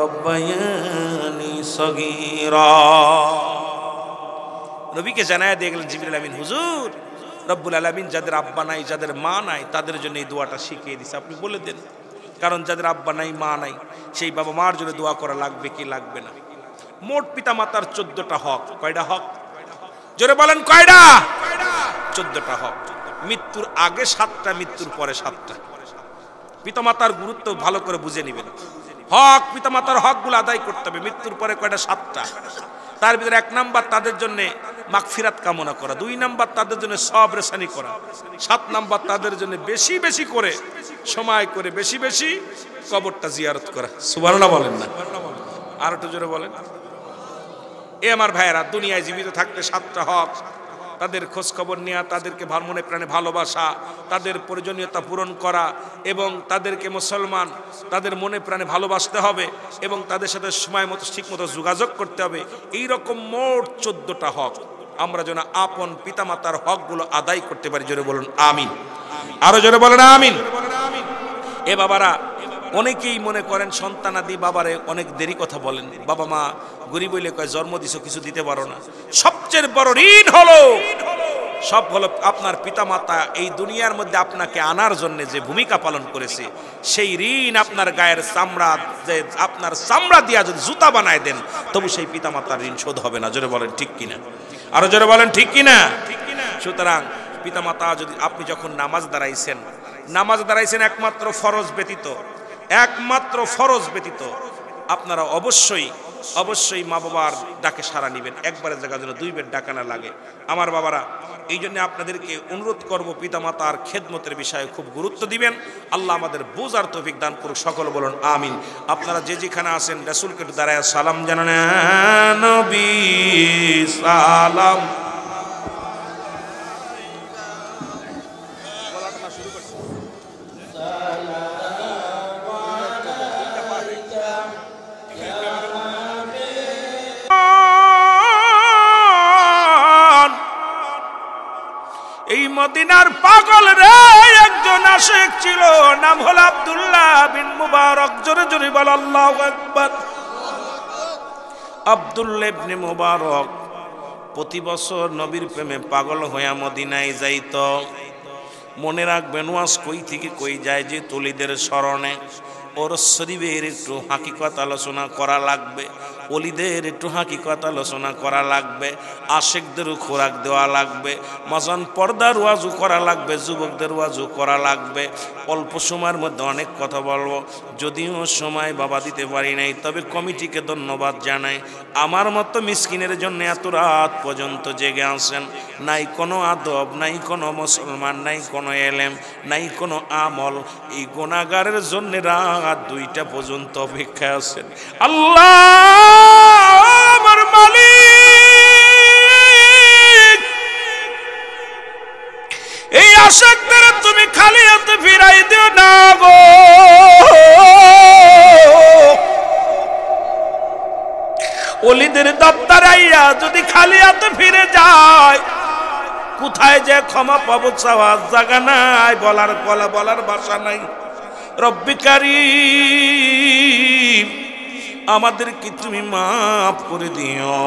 রব্বায়ানি সগীরা। নবীকে জানায় দিয়ে গেলেন জিবরিল আমিন হুজুর রব্বুল আলামিন যাদের আব্বা নাই যাদের মা নাই তাদের জন্য এই দোয়াটা শিখিয়ে দিছে, আপনি বলে দেন। কারণ যাদের আব্বা নাই মা নাই সেই বাবা মার জন্য দোয়া করা লাগবে কি লাগবে না? মোট পিতা মাতার 14টা হক। কয়টা হক? জোরে বলেন কয়টা? 14টা হক। মৃত্যুর আগে 7টা, মৃত্যুর পরে 7টা। পিতামাতার গুরুত্ব ভালো করে বুঝে নেবেন। হক, পিতামাতার হকগুলো আদায় করতে হবে। মৃত্যুর পরে কয়টা? 7টা। তার ভিতরে 1 নাম্বার তাদের জন্য মাগফিরাত কামনা করা, 2 নাম্বার তাদের জন্য সবর রেসানি করা, 7 নাম্বার তাদের জন্য বেশি বেশি করে সময় করে বেশি বেশি কবরটা জিয়ারত করা। সুবহানাল্লাহ বলেন না? আর একটু জোরে বলেন। এ আমার ভাইয়েরা, দুনিয়ায় জীবিত থাকতে 7টা হক, তাদের খোঁজ খবর নেওয়া, তাদেরকে মনে প্রাণে ভালোবাসা, তাদের প্রয়োজনীয়তা পূরণ করা, এবং তাদেরকে মুসলমান তাদের মনে প্রাণে ভালোবাসতে হবে এবং তাদের সাথে সময় মতো ঠিক মতো যোগাযোগ করতে হবে। এই রকম মোট 14টা হক আমরা যেন আপন পিতামাতার হকগুলো আদায় করতে পারি। জোরে বলুন আমিন। আরো জোরে বলেন আমিন। এ বাবারা, অনেকেই মনে করেন সন্তানাদি বাবারে অনেক দেরি কথা বলেন, বাবা মা গরিব হইলে কয় জন্ম দিছো কিছু দিতে পারো না। সবচেয়ে বড় ঋণ হলো আপনার পিতামাতা এই দুনিয়ার মধ্যে আপনাকে আনার জন্য যে ভূমিকা পালন করেছে, সেই ঋণ আপনার গায়ের চামড়া, যে আপনার চামড়া দিয়া যদি জুতা বানায় দেন তবু সেই পিতামাতার ঋণ শোধ হবে না। জোরে বলেন ঠিক কিনা? আরো জোরে বলেন ঠিক কিনা? সুতরাং পিতামাতা যদি আপনি যখন নামাজ দাঁড়াইছেন একমাত্র ফরজ ব্যতীত আপনারা অবশ্যই মা বাবার ডাকে সাড়া নেবেন। একবারের জায়গা যেন 2 বার ডাকা না লাগে। আমার বাবারা, এই জন্য আপনাদেরকে অনুরোধ করব পিতামাতার খেদমতের বিষয়ে খুব গুরুত্ব দিবেন। আল্লাহ আমাদের বুঝার তৌফিক দান করুক। সকল বলুন আমিন। আপনারা যে যেখানে আছেন রাসূলকে দাঁড়ায় সালাম জানান, নবী সালাম। এই মদিনার পাগল রে একজন আশিক ছিল, নাম হলো আব্দুল্লাহ বিন মুবারক। জোরে জোরে বল আল্লাহু আকবার। আব্দুল্লাহ ইবনে মুবারক প্রতি বছর নবীর প্রেমে পাগল হইয়া মদিনায় যাইত। মনে রাখবেন ওয়াজ কই থেকে কই যায় যে তলিদের স্মরণে। ওর শরীফের একটু হাকিকত আলোচনা করা লাগবে, ওলিদের একটু হাকিকত আলোচনা করা লাগবে, আশিকদেরও খোরাক দেওয়া লাগবে, মাজান পর্দার ওয়াজও করা লাগবে, যুবকদের ওয়াজও করা লাগবে। অল্প সময়ের মধ্যে অনেক কথা বলবো, যদিও সময় বাবা দিতে পারি নাই, তবে কমিটিকে ধন্যবাদ জানাই। আমার মতো মিসকিনের জন্য এত রাত পর্যন্ত জেগে আসেন। নাই কোনো আদব, নাই কোনো মুসলমান, নাই কোনো এলেম, নাই কোনো আমল, এই গুনাহগারের জন্য রাত 2টা পর্যন্ত অপেক্ষা আছেন। আল্লাহ আমার মালিক, এই আশিকদের তুমি খালি হাতে ফিরাই দিও না গো। ওলিদের দপ্তরে আইয়া যদি খালি হাতে ফিরে যায়, কোথায় যে ক্ষমা পাবো চাওয়ার জায়গা নাই, বলার ভাষা নাই। রব্বি কারীম আমাদেরকে তুমি মাফ করে দিও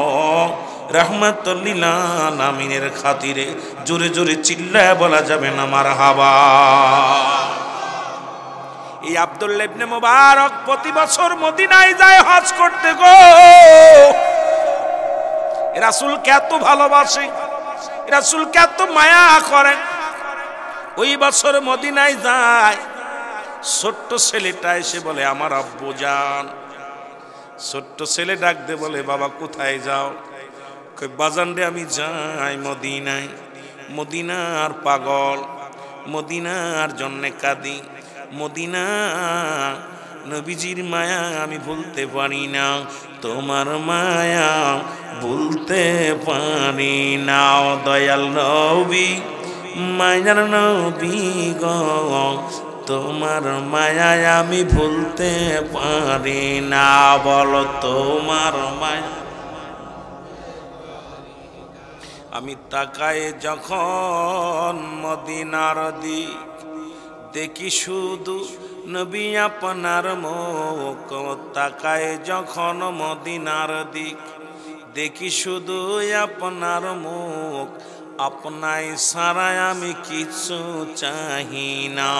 রাহমাতুল লিল আলামিনের খাতিরে। জোরে জোরে চিল্লায় বলা যাবে না মারহাবা। এই আব্দুল্লাহ ইবনে মুবারক প্রতি বছর মদিনায় যায় হজ করতে গো। রাসূলকে এত ভালোবাসে, রাসূলকে এত মায়া করে। ওই বছর মদিনায় যায়, ছোট্ট ছেলেটা এসে বলে আমার আব্বু জান। ছোট্ট ছেলে ডাক দে বলে বাবা কোথায় যাও? বাজান রে আমি যাই মদিনায়, মদিনার পাগল, মদিনার জন্যে কাঁদি, মদিনা নবীজির মায়া আমি ভুলতে পারি না, তোমার মায়া ভুলতে পারি না। দয়াল নবী মায়ার নবী গো, তোমার মায়া আমি ভুলতে পারি না। বলো তোমার মায়া। আমি তাকাই যখন মদিনার দিক, দেখি শুধু নবী আপনার মুখ। তাকাই যখন মদিনার দিক, দেখি শুধু আপনার মুখ। আপনাই সারাই আমি কিছু চাহি না,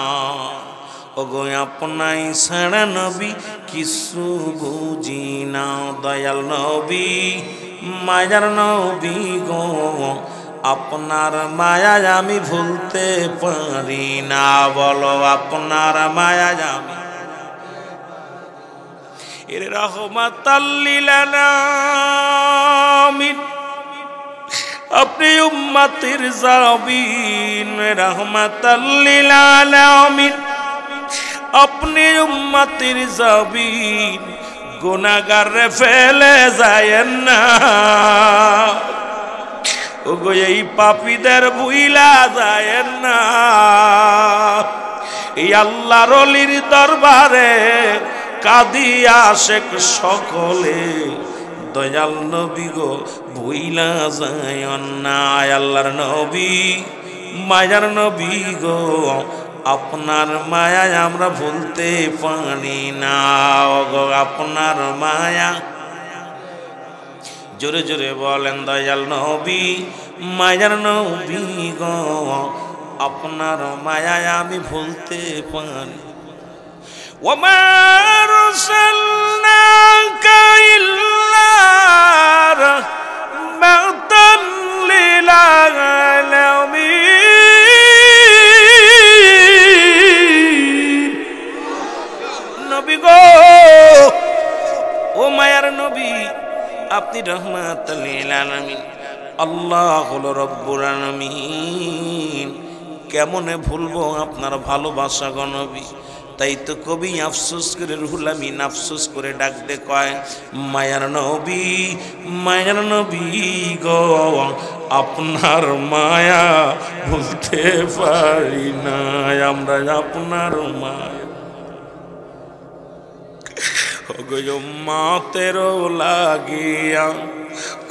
ওগো আপনাই সারা নবী কিছু বুঝি না। দয়াল নবী মায়ার নবী গো, আপনার মায়া আমি ভুলতে পারি না। বলো আপনার মায়া আমি। এর রাহমাতাল লিল আলামিন আপনি উম্মতের জাবিন। রাহমাতাল লিল আলামিন আপনি উম্মতের জাবিন। গুনাহগার রে ফেলে যায়েন না, ওগো এই পাপীদের ভুইলা যায়েন না। এই আল্লাহর ওলির দরবারে কাঁদিয়া আশেক সকলে, দয়াল নবী গো ভুইলা যায়েন না। আল্লাহর নবী মায়ার নবী গো, আপনার মায়া আমরা ভুলতে পারি না, ওগো আপনার মায়া। জোরে জোরে বলেন দয়াল নবী মায়ার নবী গো, আপনার মায়া আমি ভুলতে পারি। ওমা আরসালনাকা ইল্লা রাহমাতাল লিল আলামিন। নবী গো, ও মায়ার নবী আপনি রাহমাতাল লিল আলামিন। আল্লাহ হলো রব্বুল আলামিন। কেমনে ভুলবো আপনার ভালোবাসা গো নবী। তাই তো কবি আফসোস করে, রুহুল আমিন আফসোস করে ডাক দে কয় মায়ার নবী মায়ার নবী গো, আপনার মায়া ভুলতে পারি না আমরা, আপনার মায়া। মাতেরও লাগিয়া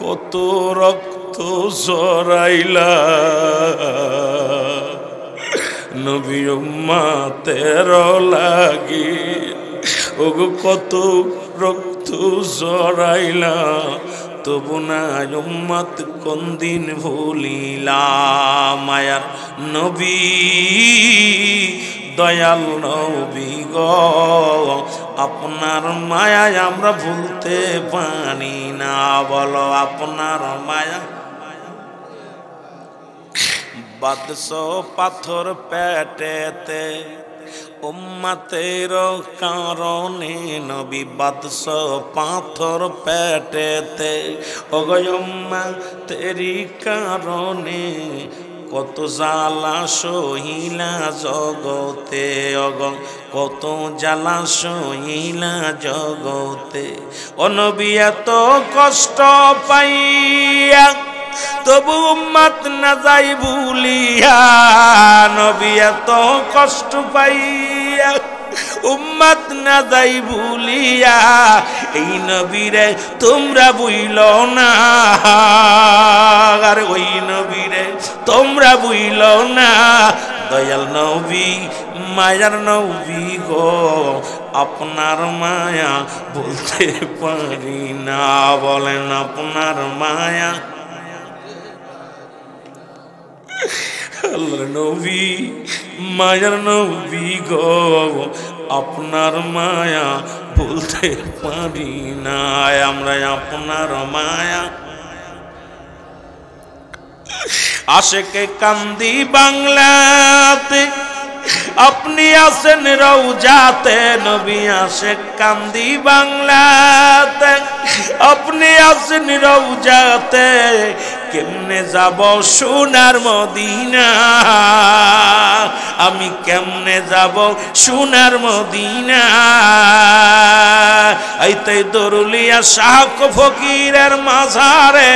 কত রক্ত ঝরাইলা, নবী উম্মতেরও লাগিয়া ওগো কত রক্ত ঝরাইলা, তবু না উম্মত কোন দিন ভুলিলা। মায়ার নবী দয়াল নবী গো, আপনার মায়া আমরা ভুলতে পারি না। বলো আপনার মায়া। বাদশো পাথর পেটেতে উম্মতের কারণে, নবী বাদশো পাথর পেটেতে ওগো উম্মতেরি কারণে, কত জ্বালা সহিলা জগতে অগ, কত জ্বালা সহিলা জগতে। ও নবী এত কষ্ট পাইয়া তবু উম্মত না যাই ভুলিয়া, নবী এত কষ্ট পাইয়া উম্মত না যাই ভুলিয়া এই নবীরে তোমরা বুইলো না আর ওই নবীরে তোমরা বুইলো না দয়াল নবী মায়ার নবী গো আপনার মায়া বলতে পারি না বলেন আপনার মায়া আল্লাহর নবী মায়ার নবী গো আপনার মায়া বলতে পারি না আমরা আপনার মায়া আশেকে কান্দি বাংলাতে আপনি আছেন রওজাতে নবী আশেক কান্দি বাংলাতে আপনি আছেন রওজাতে কেমনে যাব সোনার মদিনা আমি কেমনে যাব সোনার মদিনা আইতে দরুলিয়া শাহ ফকিরের মাঝারে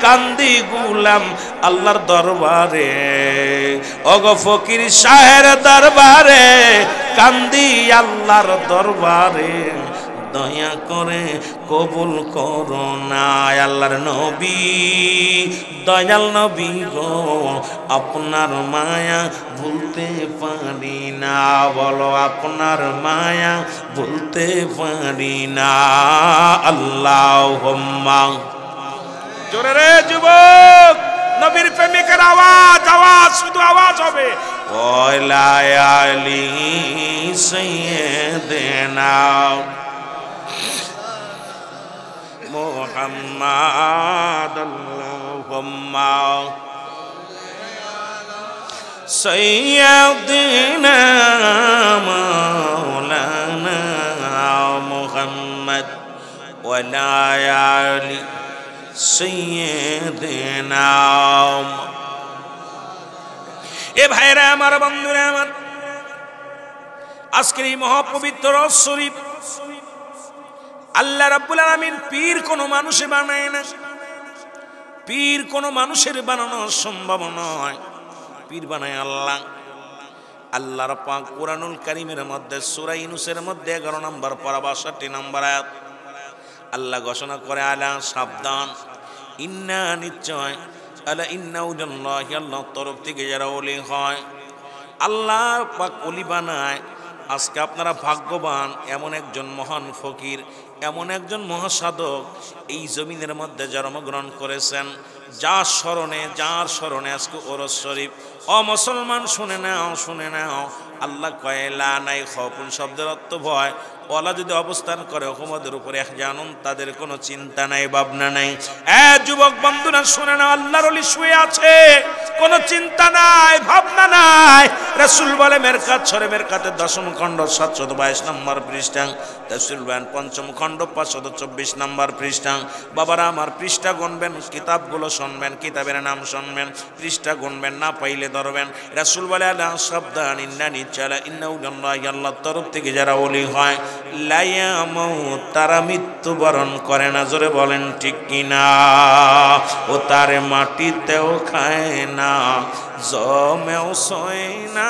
কান্দি গুলাম আল্লাহর দরবারে ওগো ফকির শাহের দরবারে কান্দি আল্লাহর দরবারে দয়া করে কবুল করো না আল্লাহর নবী দয়াল নবী গো আপনার মায়া ভুলতে পারি না বলো আপনার মায়া ভুলতে পারি না আল্লাহুম্মা জোরে রে যুবক নবীর প্রেমিকের আওয়াজ আওয়াজ শুধু আওয়াজ হবে ওয়ালা আলী সাইয়্যিদিনা মুহাম্মাদ আল্লাহুম্মা সাইয়্যিদিনা মাওলানা মুহাম্মদ ওয়ালা আলী সাইয়্যিদিনা এ ভাইরা আমার বন্ধুরা আমার আজকের এই মহাপবিত্র শরীফ আল্লাহ রাব্বুল আলামিন পীর কোন মানুষে বানায় না পীর কোন মানুষের বানানো সম্ভব নয় পীর বানায় আল্লাহ আল্লাহর পাক কুরআনুল কারীমের মধ্যে সূরা ইউনূসের মধ্যে 11 নম্বর পারা 62 নম্বর আয়াত আল্লাহ ঘোষণা করে আলা সাবধান ইন্না নিশ্চয় আলা ইন্নাউল্লাহি আল্লাহর তরফ থেকে যারা ওলি হয় আল্লাহ পাক ওলি বানায় আজকে আপনারা ভাগ্যবান এমন একজন মহান ফকির এমন একজন মহাসাধক এই জমিনের মধ্যে জন্মগ্রহণ করেছেন যার স্মরণে আজকে ওরস শরীফ ও মুসলমান শুনে নাও আল্লাহ কয় লা নাই খাউফুন শব্দের অর্থ ভয় ওলা যদি অবস্থান করে হুকুমদের উপরে জানুন তাদের কোনো চিন্তা নাই ভাবনা নাই যুবক বন্ধুরা শুনে নাও আল্লাহর ওলি শুয়ে আছে কোনো চিন্তা নাই ভাবনা নাই রাসূল বলে মেরকাত সরে মেরকাতের 10ম খণ্ড 722 নম্বর পৃষ্ঠা তাফসীরুল বায়ান 5ম খণ্ড 524 নম্বর পৃষ্ঠা বাবারা আমার পৃষ্ঠা গুনবেন কিতাবগুলো শুনবেন কিতাবের নাম শুনবেন পৃষ্ঠা গুনবেন না পাইলে ধরবেন রাসূল বলে আলা সাবধান ইন্নানি চালা ইন্নাউল্লাহি আল্লাহর তরফ থেকে যারা ওলি হয় লায়ামুত তারা মৃত্যুবরণ করে না জোরে বলেন ঠিক কিনা ও তার মাটিতেও খায় না জমেও সয় না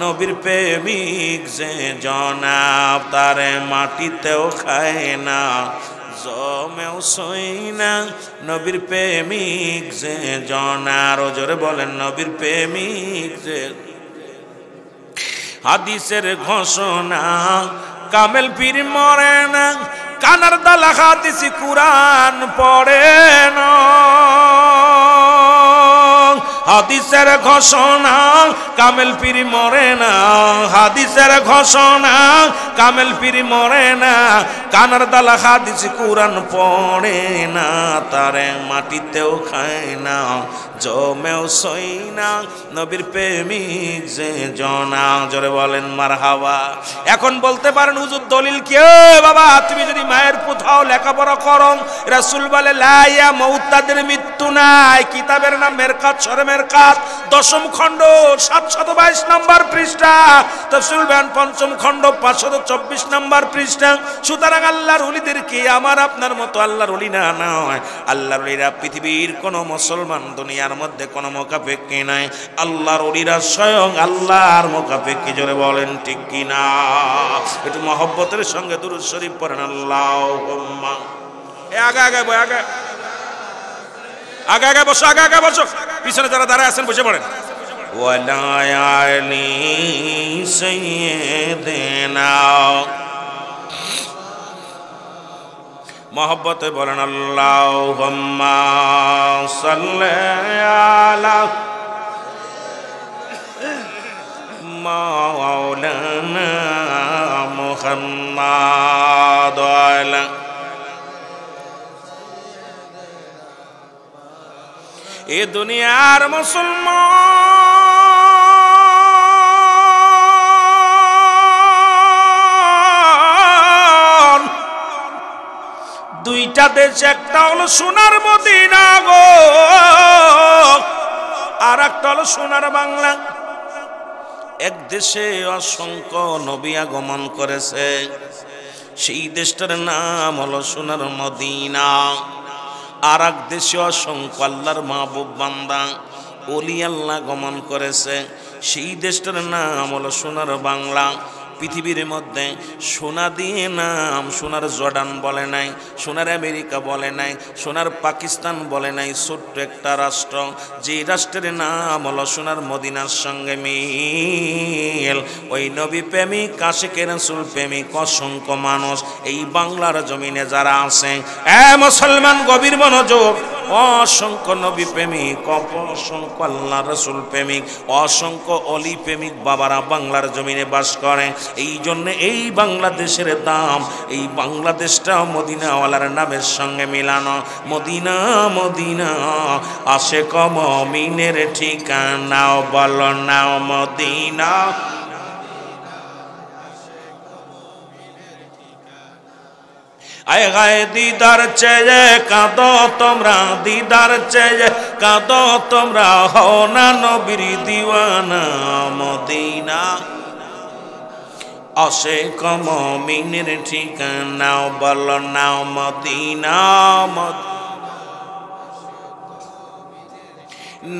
নবীর প্রেমিক যে জনাব তার মাটিতেও খায় না জমেও সয় না নবীর প্রেমিক যে জনার জোরে বলেন নবীর প্রেমিক যে হাদিসের ঘোষণা কামেল পীর মরে না কানার দালা হাদিসি কুরআন পড়ে না হাদিসের ঘোষণা কামেল পীর মরে না হাদিসের ঘোষণা কামেল পীর মরে না কানার দালা হাদিসি কুরআন পড়ে না তারে মাটিতেও খায় না জমেও সই না নবীর প্রেমিক যে জনা জোরে বলেন মারহাবা এখন বলতে পারেন হুজুর দলিল কি বাবা তুমি যদি মায়ের পুথাও লেখাপড়া করো রাসূল বলে লা ইয়া মউত তাদের মৃত্যু নাই কিতাবের নাম মেরকাত সরে মেরকাত রাকাত, 10ম খণ্ড 722 নম্বর পৃষ্ঠা, তাফসীরুল বায়ান 5ম খণ্ড 524 নম্বর পৃষ্ঠা। সুতরাং আল্লাহর ওলিদেরকে আমার আপনার মতো আল্লাহর ওলি না নয়, আল্লাহর ওলিরা পৃথিবীর কোন মুসলমান দুনিয়ার মধ্যে কোন মুখাপেক্ষী নাই, আল্লাহর ওলিরা স্বয়ং আল্লাহর মুখাপেক্ষী। জোরে বলেন ঠিক কিনা? একটু মহব্বতের সঙ্গে দুরূদ শরীফ পড়েন। আল্লাহুম্মা আগে আগে আগে আগে আগে বসো, আগে আগে বসো, পিছনে যারা দাঁড়ায় আছেন বসে পড়েন। ওয়ালা আলি সাইয়্যিদিনা, মহব্বতে বলেন আল্লাহুম্মা সাল্লি আলা মাওলানা মুহাম্মাদ আলা। এ দুনিয়ার মুসলমান দুইটা দেশ, একটা হলো সোনার মদিনা গো, আর একটা হলো সোনার বাংলা। এক দেশে অসংখ্য নবী আগমন করেছে, সেই দেশটার নাম হলো সোনার মদিনা। আর এক দেশে অসংখ্য আল্লাহর মাহবুব বান্দা ওলি আল্লাহ গমন করেছে, সেই দেশটার নাম হলো সোনার বাংলা। পৃথিবীর মধ্যে সোনা দিয়ে নাম সোনার জর্ডান বলে নাই, সোনার আমেরিকা বলে নাই, সোনার পাকিস্তান বলে নাই, ছোট্ট একটা রাষ্ট্র, যে রাষ্ট্রের নাম হলো সোনার মদিনার সঙ্গে মিল। ওই নবী প্রেমিক আশিকে রাসূল প্রেমিক অসংখ্য মানুষ এই বাংলার জমিনে যারা আছে, মুসলমান গভীর মনোযোগ, অসংখ্য নবী প্রেমিক, অসংখ্য আল্লাহ রাসূল প্রেমিক, অসংখ্য অলি প্রেমিক বাবারা বাংলার জমিনে বাস করে। এই জন্য এই বাংলাদেশের দাম, এই বাংলাদেশটা মদিনাওয়ালার নামের সঙ্গে মিলানো। মদিনা মদিনা আশিক মুমিনের ঠিকানা, বলো না মদিনা। আয় গায়ে দিদার চেয়ে কাঁদো তোমরা, দিদার চেয়ে কাঁদো তোমরা, হও না নবীর দিওয়ানা মদিনা। আশিক মুমিনের ঠিকানা, বলো না মদিনা।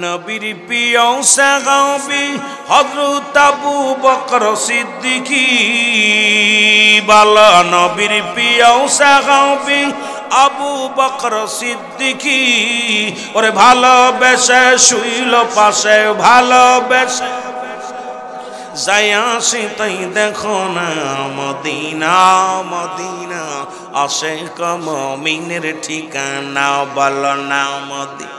নবীর প্রিয় সাহাবী হযরত আবু বকর সিদ্দিকী, বলো নবীর প্রিয় সাহাবী আবু বকর সিদ্দিকী, ওরে ভালোবেসে শুইল পাশে, ভালোবেসে যাইয়াছি তাই দেখো না মদিনা মদিনা। আশিক মুমিনের ঠিকানা, বলো না মদিনা।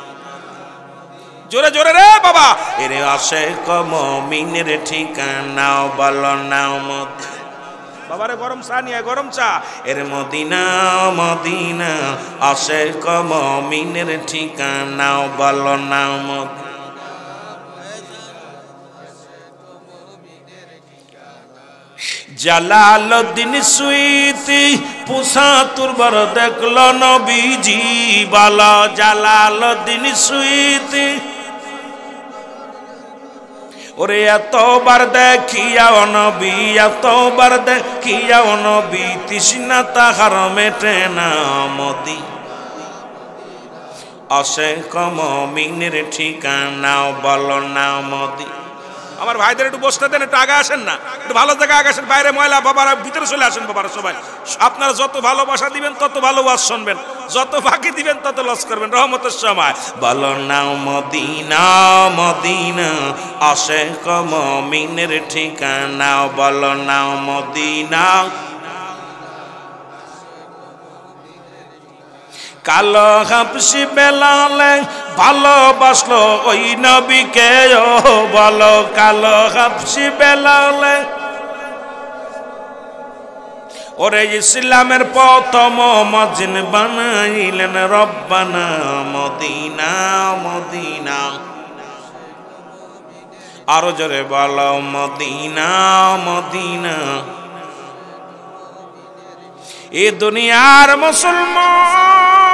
জোরে জোরে রে বাবা, এরে আশিক মুমিনের ঠিকানা, বলো না মদিনা। বাবারে গরম চা নিয়ে, গরম চা। এর মদিনা মদিনা আশিক মুমিনের ঠিকানা, বলো না মদিনা। জালালউদ্দিন সুইতি পুষা তুরবার দেখলো নবীজি, বলো জালালউদ্দিন সুইতি, ওরে এতবার দেখিয়াও নবী, এতবার দেখিয়াও নবী, তৃষ্ণা তাহার মেটে না মদি। আশিক মুমিনের ঠিকানা, বলো না মদি। আমার ভাইদের একটু বসতে দেন, একটু আগে আসেন না, একটু ভালো জায়গায় আগে আসেন। বাইরে ময়লা, বাবারা ভিতরে চলে আসেন। বাবারা সবাই, আপনারা যত ভালোবাসা দিবেন তত ভালো ওয়াজ শুনবেন, যত ফাঁকি দিবেন তত লস করবেন রহমতের সময়। বলো না মদিনা মদিনা আশিক মুমিনের ঠিকানা, বলো না মদিনা। কালো হাবশি বেলালে ভালোবাসলো ওই নবীকে, ও বলো কালো হাবশি বেলালে, ওরে ইসলামের প্রথম মুয়াজ্জিন বানাইলেন রব্বানা মদিনা মদিনা। আরো জোরে বলো মদিনা মদিনা। এ দুনিয়ার মুসলমান